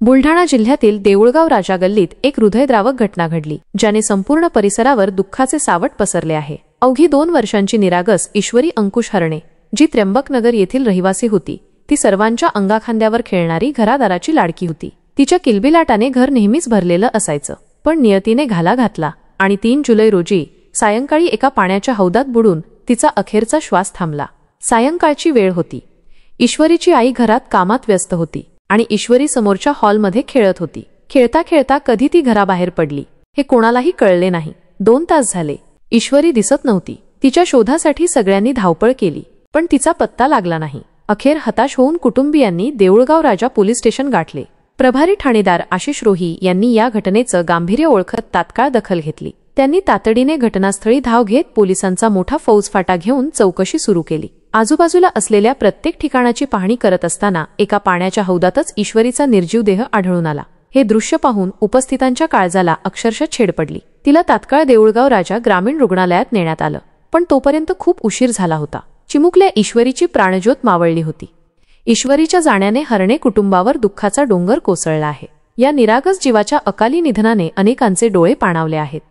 बुलढाणा जिल्ह्यातील देऊळगाव राजा गल्लीत एक हृदयद्रावक घटना घडली, ज्याने संपूर्ण परिसरावर दुःखाचे सावट पसरले आहे। अवघी 2 वर्षांची निरागस ईश्वरी अंकुश हरणे, जी त्र्यंबकनगर येथील रहिवासी होती, ती सर्वांच्या अंगाखांद्यावर खेळणारी घरादाराची लाडकी होती। तिच्या किलबिलाटाने घर नेहमीच भरलेलं असायचं, पण नियतीने घाला घातला आणि 3 जुलै रोजी सायंकाळी एका पाण्याच्या हौदात बुडून तिचा अखेरचा श्वास थांबला। सायंकाळची वेळ होती। ईश्वरीची आई घरात कामात व्यस्त होती आणि ईश्वरी समोरच्या हॉलमध्ये खेळत होती। खेळता खेळता कधी ती घराबाहेर पडली हे कोणालाही कळले नाही। 2 तास झाले, ईश्वरी दिसत नव्हती। तिच्या शोधासाठी सगळ्यांनी धावपळ केली, पण तिचा पत्ता लागला नाही। अखेर हताश होऊन कुटुंबियांनी देऊळगाव राजा पोलीस स्टेशन गाठले। प्रभारी ठाणेदार आशिष रोही यांनी या घटनेचं गांभीर्य ओळखत तात्काळ दखल घेतली। त्यांनी तातडीने घटनास्थळी धाव घेत पोलिसांचा मोठा फौजफाटा घेऊन चौकशी सुरू केली। आजूबाजूला असलेल्या प्रत्येक ठिकाणाची पाहणी करत असताना एका पाण्याच्या हौदातच ईश्वरीचा निर्जीव देह आढळून आला। हे दृश्य पाहून उपस्थितांच्या काळजाला अक्षरशः छेड पडली। तिला तात्काळ देऊळगाव राजा ग्रामीण रुग्णालयात नेण्यात आलं, पण तोपर्यंत खूप उशीर झाला होता। चिमुकल्या ईश्वरीची प्राणज्योत मावळली होती। ईश्वरीच्या जाण्याने हरणे कुटुंबावर दुःखाचा डोंगर कोसळला आहे। या निरागस जीवाच्या अकाली निधनाने अनेकांचे डोळे पाणावले आहेत।